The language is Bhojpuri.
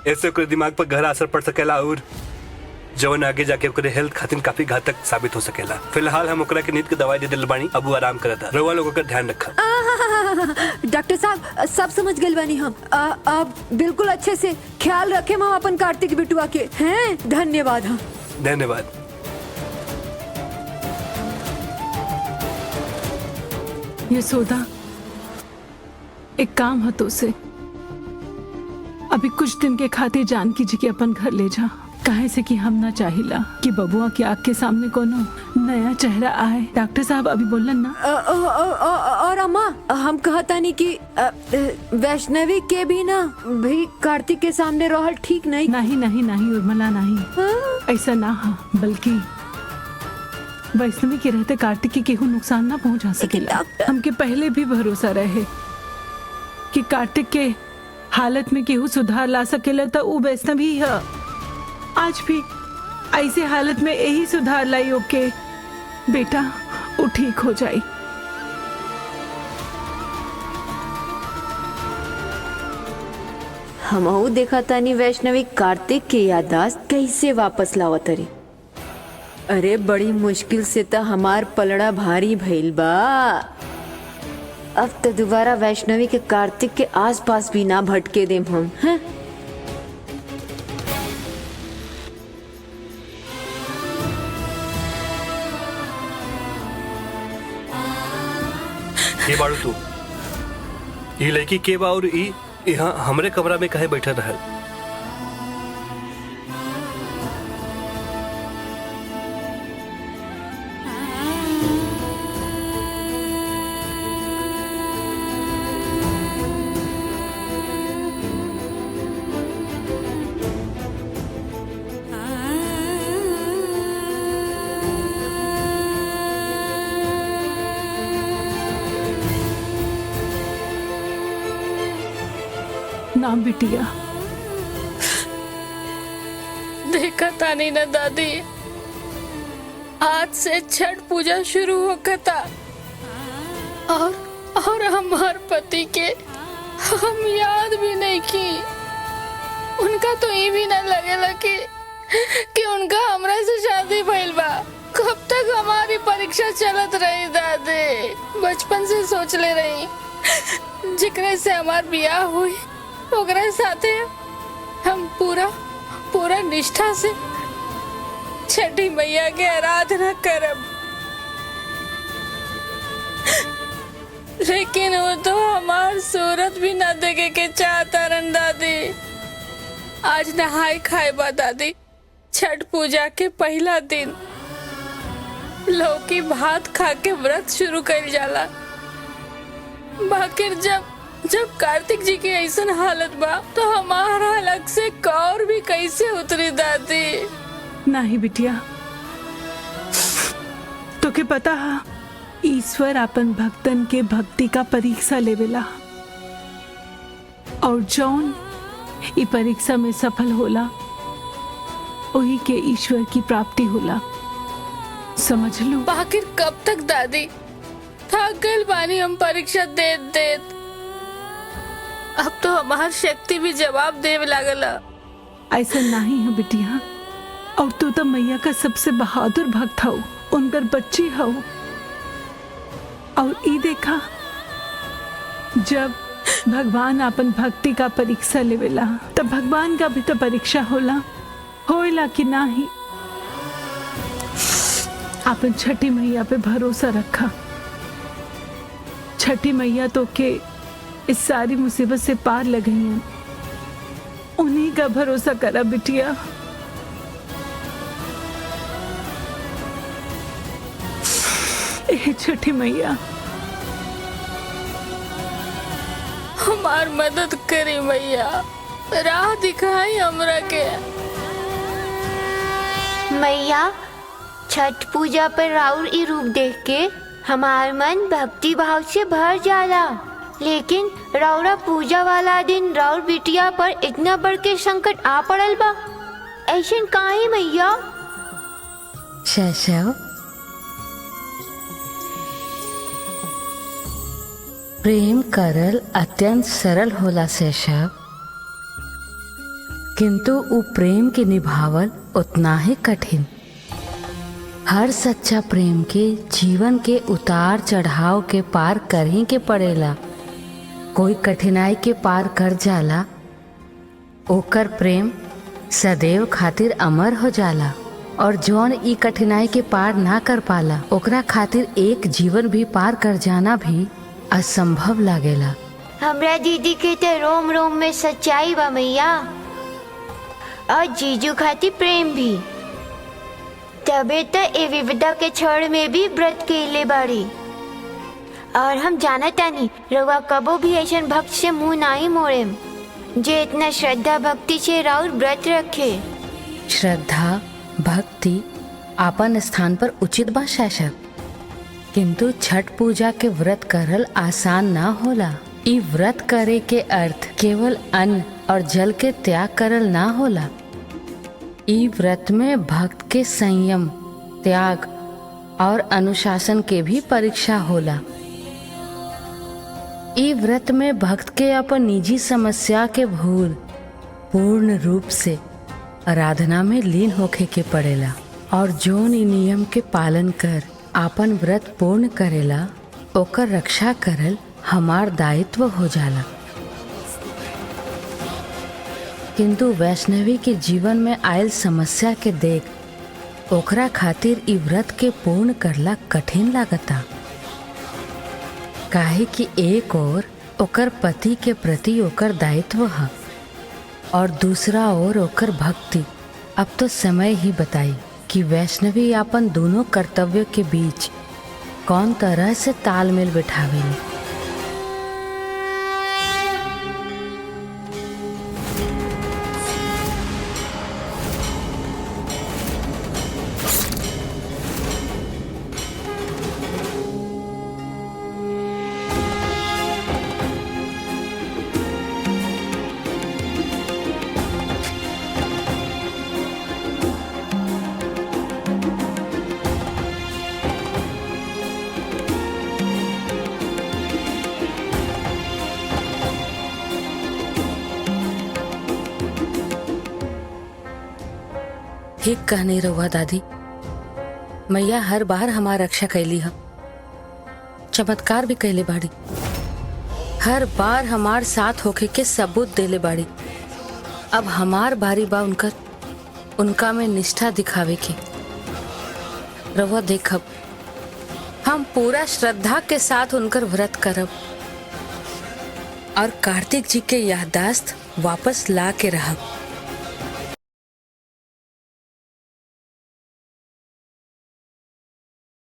ऐसे ओकरे दिमाग पर गहरा असर पड़ सकेला और जवन आगे जाके ओकरे हेल्थ खातिर काफी घातक साबित हो सकेला। फिलहाल हम ओकरा के नींद के दवाई दे दिल बानी, अब वो आराम करता। रउआ लोगों का ध्यान रखा। डॉक्टर साहब सब समझ गए बानी हम। अब बिल्कुल अच्छे से ख्याल रखे हम अपन कार्तिक बिटुआ के हैं। धन्यवाद। हम धन्यवाद। यशोदा, एक काम है तो से अभी कुछ दिन के खातिर जानकी जी के अपन घर ले जा। काहे से कि हम ना चाहिला कि बबुआ की आँख के सामने कोनो नया चेहरा आए। डॉक्टर साहब अभी बोलन ना। और अम्मा हम कहता नहीं कि वैष्णवी के भी ना भी कार्तिक के सामने रहल ठीक नहीं। नहीं नहीं नहीं उर्मिला, नहीं ऐसा ना हा, बल्कि वैष्णवी के रहते कार्तिक के केहू नुकसान ना पहुंचा सकेला। हमके पहले भी भरोसा रहे कि कार्तिक के हालत में केहू सुधार ला सकेला तो वो वैष्णवी है। आज भी ऐसे हालत में यही सुधार लाई। ओके बेटा, वो ठीक हो जाए। हमहू देखा तानी वैष्णवी कार्तिक के यादाश्त कैसे वापस लावत रे। अरे बड़ी मुश्किल से तो हमार पलड़ा भारी भइल बा। अब तो दोबारा वैष्णवी के कार्तिक के आसपास भी ना भटके देम हम। हैं? ये बाड़ू तू, ये लड़की के बा और ई यहाँ हमरे कमरा में कहे बैठा रहल। ना बिटिया, देखा तानी ना दादी, आज से छठ पूजा शुरू होता और हमार पति के हम याद भी नहीं की। उनका तो ये भी ना लगेला कि उनका हमरा से शादी भइल बा। कब तक हमारी परीक्षा चलत रही दादी। बचपन से सोच ले रही जिकरे से हमार बियाह हुई ओकरे साथे हम पूरा निष्ठा से छठी मैया के आराधना करब। लेकिन वो तो हमार सूरत भी ना देखे के चाहता रन दादी। आज नहाय खाए बा दादी। छठ पूजा के पहला दिन लौकी भात खा के व्रत शुरू कर जाला। बाकिर जब कार्तिक जी की ऐसन हालत बा तो हमारा अलग से कौर भी कैसे उतरी दादी। नहीं बिटिया, तो के पता है ईश्वर अपन भक्तन के भक्ति का परीक्षा लेवेला और जौन ई परीक्षा में सफल होला वही के ईश्वर की प्राप्ति होला। समझ लो। बाकिर कब तक दादी? थक गइल बानी हम परीक्षा देत। अब तो हमार शक्ति भी जवाब देवे लागला। ऐसा नहीं है बिटिया, और तू तो मैया का सबसे बहादुर भक्त हो, उनकर बच्ची हो। और ई देखा, जब भगवान अपन भक्ति का परीक्षा लेवेला तब भगवान का भी तो परीक्षा होला कि नहीं। अपन छठी मैया पे भरोसा रखा। छठी मैया तो के इस सारी मुसीबत से पार लग गई हैं। उन्हीं का भरोसा करा बिटिया। छठी मैया हमार मदद करी मैया, राह दिखाई हमरा के। मैया, छठ पूजा पर राउर ई रूप देख के हमार मन भक्ति भाव से भर जाला। लेकिन राउरा पूजा वाला दिन राउर बिटिया पर इतना बड़ के संकट आ पड़ल बा, ऐसन काहे मैया? शैशव, प्रेम करल अत्यंत सरल होला शैशव। किंतु उ प्रेम के निभावल उतना ही कठिन। हर सच्चा प्रेम के जीवन के उतार चढ़ाव के पार कर ही के पड़ेला। कोई कठिनाई के पार कर जाला, ओकर प्रेम सदैव खातिर अमर हो जाला, और जौन ई कठिनाई के पार ना कर पाला ओकरा खातिर एक जीवन भी पार कर जाना भी असंभव लागेला। हमरा दीदी के तो रोम रोम में सच्चाई बा मैया, और जीजू खातिर प्रेम भी। तबे तो ए विविधा के छड़ में भी व्रत केले बाड़ी, और हम जाना तानी रउआ कबो भी ऐसन भक्त से मुंह नहीं मोड़ेम जे इतना श्रद्धा भक्ति से राउर व्रत रखे। श्रद्धा भक्ति आपन स्थान पर उचित बा शासक, किंतु छठ पूजा के व्रत करल आसान ना होला। ई व्रत करे के अर्थ केवल अन्न और जल के त्याग करल ना होला। ई व्रत में भक्त के संयम, त्याग और अनुशासन के भी परीक्षा होला। ई व्रत में भक्त के अपन निजी समस्या के भूल पूर्ण रूप से आराधना में लीन होके के पड़ेला, और जोन ई नियम के पालन कर आपन व्रत पूर्ण करेला ओकर रक्षा करल हमार दायित्व हो जाला। किंतु वैष्णवी के जीवन में आयल समस्या के देख ओकरा खातिर ई व्रत के पूर्ण करला कठिन लागता। काहे कि एक ओर ओकर पति के प्रति ओकर दायित्व है, और दूसरा ओर ओकर भक्ति। अब तो समय ही बताई कि वैष्णवी अपन दोनों कर्तव्य के बीच कौन तरह से तालमेल बिठावेली। ठीक कहने रहुआ दादी, मैया हर बार हमार रक्षा कैली है, चमत्कार भी कैले बाड़ी, हर बार हमार साथ होके के सबूत देले बाड़ी। अब हमार बारी बा उनका में निष्ठा दिखावे के। रहुआ देखब हम पूरा श्रद्धा के साथ उनकर व्रत करब, और कार्तिक जी के याददाश्त वापस ला के रहब।